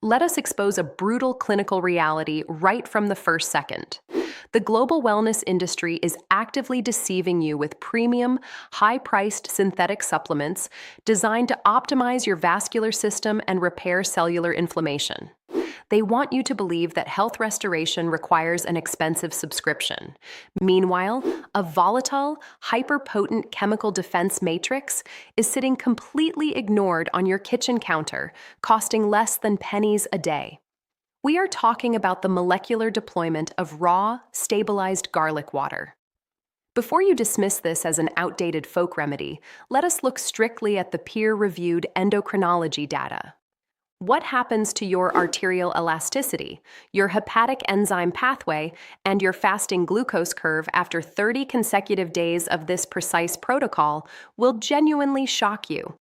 let us expose a brutal clinical reality right from the first second. The global wellness industry is actively deceiving you with premium, high-priced synthetic supplements designed to optimize your vascular system and repair cellular inflammation. They want you to believe that health restoration requires an expensive subscription. Meanwhile, a volatile, hyperpotent chemical defense matrix is sitting completely ignored on your kitchen counter, costing less than pennies a day. We are talking about the molecular deployment of raw, stabilized garlic water. Before you dismiss this as an outdated folk remedy, let us look strictly at the peer-reviewed endocrinology data. What happens to your arterial elasticity, your hepatic enzyme pathway, and your fasting glucose curve after 30 consecutive days of this precise protocol will genuinely shock you.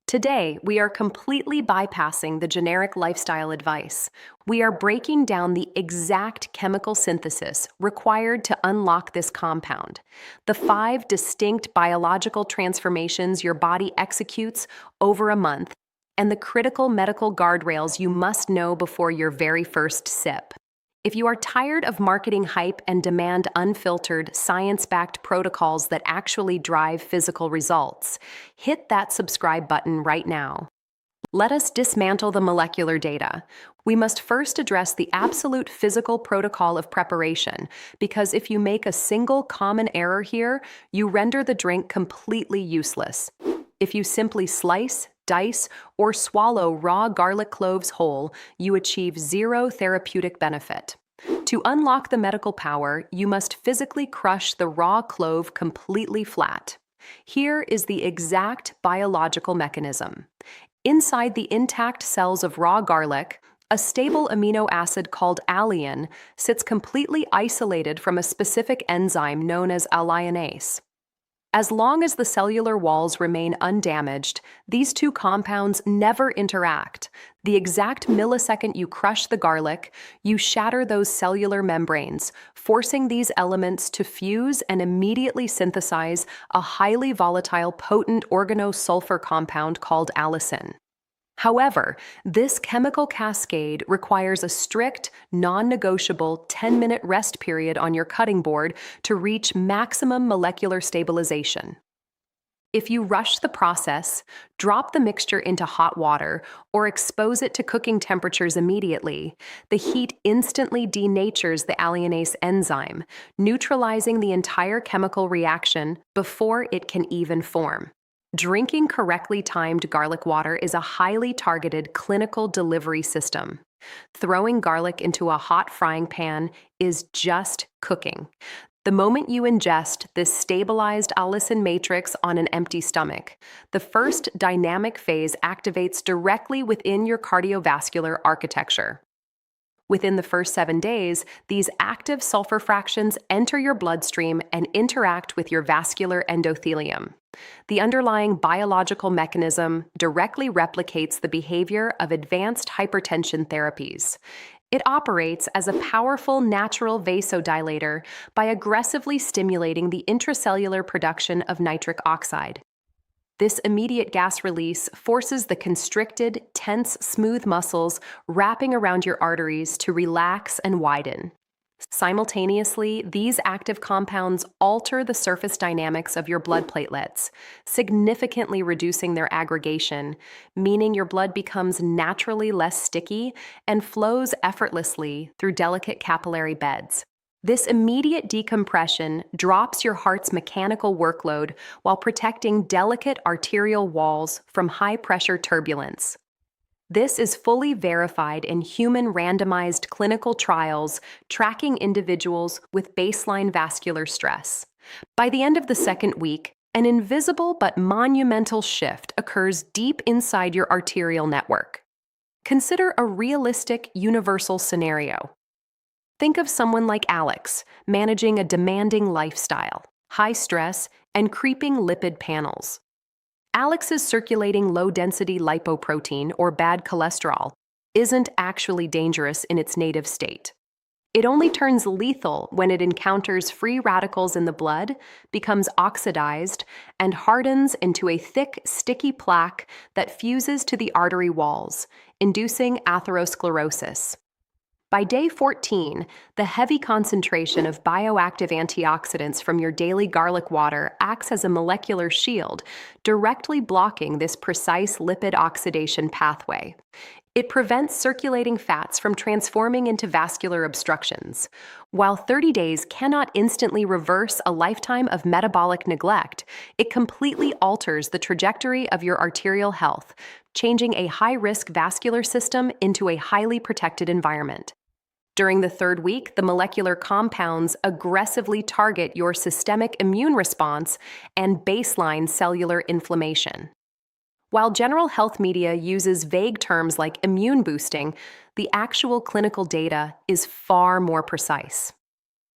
Today, we are completely bypassing the generic lifestyle advice. We are breaking down the exact chemical synthesis required to unlock this compound, the 5 distinct biological transformations your body executes over a month, and the critical medical guardrails you must know before your very first sip. If you are tired of marketing hype and demand unfiltered, science-backed protocols that actually drive physical results, hit that subscribe button right now. Let us dismantle the molecular data. We must first address the absolute physical protocol of preparation, because if you make a single common error here, you render the drink completely useless. If you simply slice, dice, or swallow raw garlic cloves whole, you achieve zero therapeutic benefit. To unlock the medical power, you must physically crush the raw clove completely flat. Here is the exact biological mechanism. Inside the intact cells of raw garlic, a stable amino acid called allicin sits completely isolated from a specific enzyme known as alliinase. As long as the cellular walls remain undamaged, these two compounds never interact. The exact millisecond you crush the garlic, you shatter those cellular membranes, forcing these elements to fuse and immediately synthesize a highly volatile, potent organosulfur compound called allicin. However, this chemical cascade requires a strict, non-negotiable 10-minute rest period on your cutting board to reach maximum molecular stabilization. If you rush the process, drop the mixture into hot water, or expose it to cooking temperatures immediately, the heat instantly denatures the alliinase enzyme, neutralizing the entire chemical reaction before it can even form. Drinking correctly timed garlic water is a highly targeted clinical delivery system. Throwing garlic into a hot frying pan is just cooking. The moment you ingest this stabilized allicin matrix on an empty stomach, the first dynamic phase activates directly within your cardiovascular architecture. Within the first 7 days, these active sulfur fractions enter your bloodstream and interact with your vascular endothelium. The underlying biological mechanism directly replicates the behavior of advanced hypertension therapies. It operates as a powerful natural vasodilator by aggressively stimulating the intracellular production of nitric oxide. This immediate gas release forces the constricted, tense, smooth muscles wrapping around your arteries to relax and widen. Simultaneously, these active compounds alter the surface dynamics of your blood platelets, significantly reducing their aggregation, meaning your blood becomes naturally less sticky and flows effortlessly through delicate capillary beds. This immediate decompression drops your heart's mechanical workload while protecting delicate arterial walls from high-pressure turbulence. This is fully verified in human randomized clinical trials tracking individuals with baseline vascular stress. By the end of the second week, an invisible but monumental shift occurs deep inside your arterial network. Consider a realistic, universal scenario. Think of someone like Alex, managing a demanding lifestyle, high stress, and creeping lipid panels. Alex's circulating low-density lipoprotein, or bad cholesterol, isn't actually dangerous in its native state. It only turns lethal when it encounters free radicals in the blood, becomes oxidized, and hardens into a thick, sticky plaque that fuses to the artery walls, inducing atherosclerosis. By day 14, the heavy concentration of bioactive antioxidants from your daily garlic water acts as a molecular shield, directly blocking this precise lipid oxidation pathway. It prevents circulating fats from transforming into vascular obstructions. While 30 days cannot instantly reverse a lifetime of metabolic neglect, it completely alters the trajectory of your arterial health, changing a high-risk vascular system into a highly protected environment. During the third week, the molecular compounds aggressively target your systemic immune response and baseline cellular inflammation. While general health media uses vague terms like immune boosting, the actual clinical data is far more precise.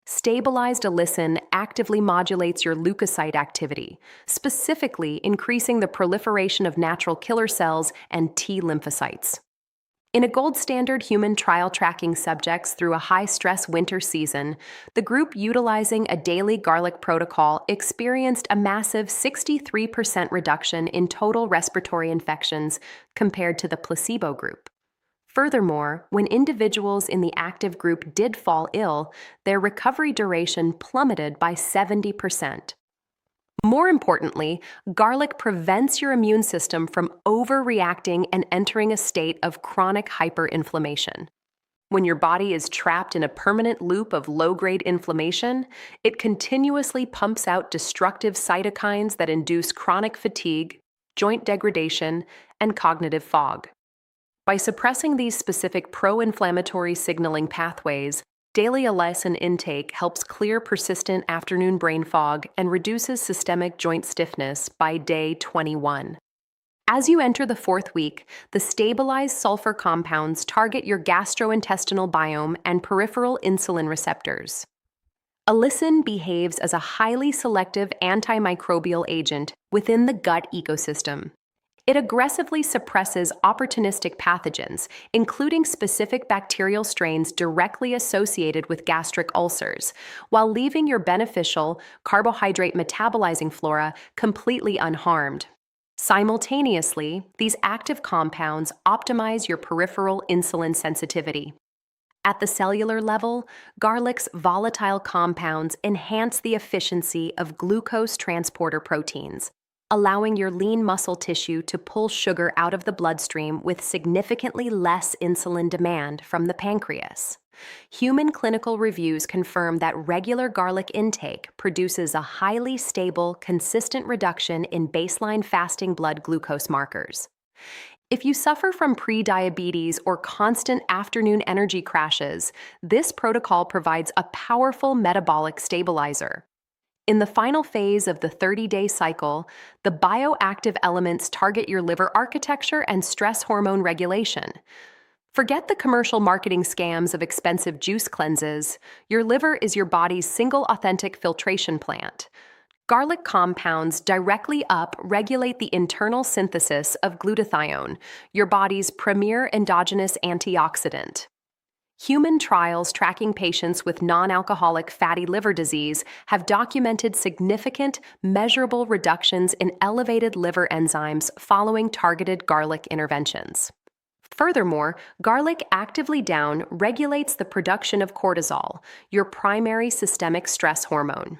Stabilized allicin actively modulates your leukocyte activity, specifically increasing the proliferation of natural killer cells and T lymphocytes. In a gold standard human trial tracking subjects through a high-stress winter season, the group utilizing a daily garlic protocol experienced a massive 63% reduction in total respiratory infections compared to the placebo group. Furthermore, when individuals in the active group did fall ill, their recovery duration plummeted by 70%. More importantly, garlic prevents your immune system from overreacting and entering a state of chronic hyperinflammation. When your body is trapped in a permanent loop of low-grade inflammation, it continuously pumps out destructive cytokines that induce chronic fatigue, joint degradation, and cognitive fog. By suppressing these specific pro-inflammatory signaling pathways, daily allicin intake helps clear persistent afternoon brain fog and reduces systemic joint stiffness by day 21. As you enter the fourth week, the stabilized sulfur compounds target your gastrointestinal biome and peripheral insulin receptors. Allicin behaves as a highly selective antimicrobial agent within the gut ecosystem. It aggressively suppresses opportunistic pathogens, including specific bacterial strains directly associated with gastric ulcers, while leaving your beneficial carbohydrate metabolizing flora completely unharmed. Simultaneously, these active compounds optimize your peripheral insulin sensitivity. At the cellular level, garlic's volatile compounds enhance the efficiency of glucose transporter proteins, allowing your lean muscle tissue to pull sugar out of the bloodstream with significantly less insulin demand from the pancreas. Human clinical reviews confirm that regular garlic intake produces a highly stable, consistent reduction in baseline fasting blood glucose markers. If you suffer from prediabetes or constant afternoon energy crashes, this protocol provides a powerful metabolic stabilizer. In the final phase of the 30-day cycle, the bioactive elements target your liver architecture and stress hormone regulation. Forget the commercial marketing scams of expensive juice cleanses. Your liver is your body's single authentic filtration plant. Garlic compounds directly up-regulate the internal synthesis of glutathione, your body's premier endogenous antioxidant. Human trials tracking patients with non-alcoholic fatty liver disease have documented significant, measurable reductions in elevated liver enzymes following targeted garlic interventions. Furthermore, garlic actively down-regulates the production of cortisol, your primary systemic stress hormone.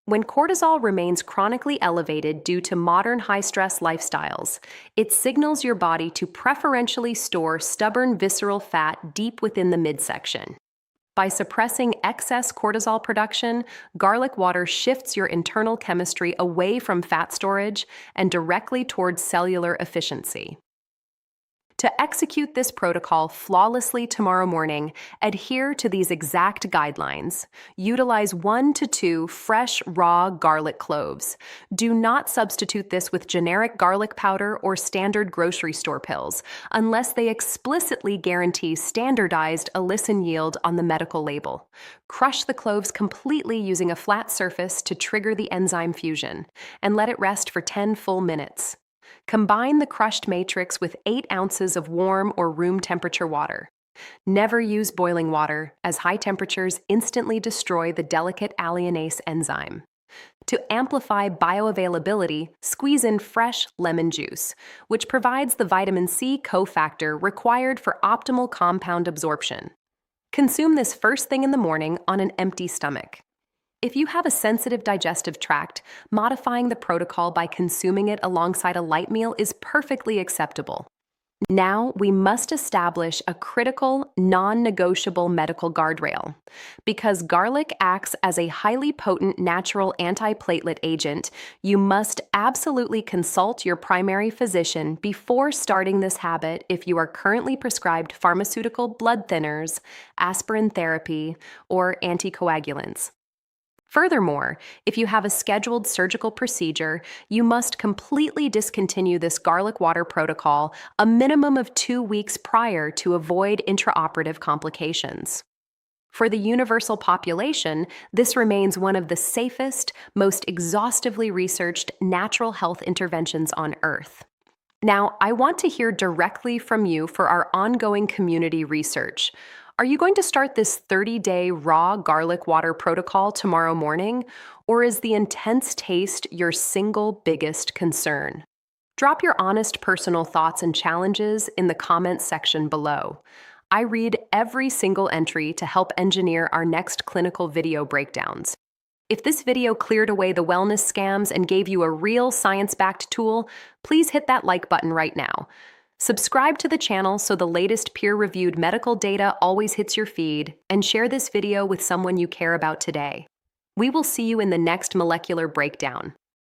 When cortisol remains chronically elevated due to modern high-stress lifestyles, it signals your body to preferentially store stubborn visceral fat deep within the midsection. By suppressing excess cortisol production, garlic water shifts your internal chemistry away from fat storage and directly towards cellular efficiency. To execute this protocol flawlessly tomorrow morning, adhere to these exact guidelines. Utilize 1 to 2 fresh, raw garlic cloves. Do not substitute this with generic garlic powder or standard grocery store pills, unless they explicitly guarantee standardized allicin yield on the medical label. Crush the cloves completely using a flat surface to trigger the enzyme fusion, and let it rest for 10 full minutes. Combine the crushed matrix with 8 ounces of warm or room temperature water. Never use boiling water, as high temperatures instantly destroy the delicate alliinase enzyme. To amplify bioavailability, squeeze in fresh lemon juice, which provides the vitamin C cofactor required for optimal compound absorption. Consume this first thing in the morning on an empty stomach. If you have a sensitive digestive tract, modifying the protocol by consuming it alongside a light meal is perfectly acceptable. Now, we must establish a critical, non-negotiable medical guardrail. Because garlic acts as a highly potent natural antiplatelet agent, you must absolutely consult your primary physician before starting this habit if you are currently prescribed pharmaceutical blood thinners, aspirin therapy, or anticoagulants. Furthermore, if you have a scheduled surgical procedure, you must completely discontinue this garlic water protocol a minimum of 2 weeks prior to avoid intraoperative complications. For the universal population, this remains one of the safest, most exhaustively researched natural health interventions on Earth. Now, I want to hear directly from you for our ongoing community research. Are you going to start this 30-day raw garlic water protocol tomorrow morning, or is the intense taste your single biggest concern? Drop your honest personal thoughts and challenges in the comments section below. I read every single entry to help engineer our next clinical video breakdowns. If this video cleared away the wellness scams and gave you a real science-backed tool, please hit that like button right now. Subscribe to the channel so the latest peer-reviewed medical data always hits your feed, and share this video with someone you care about today. We will see you in the next molecular breakdown.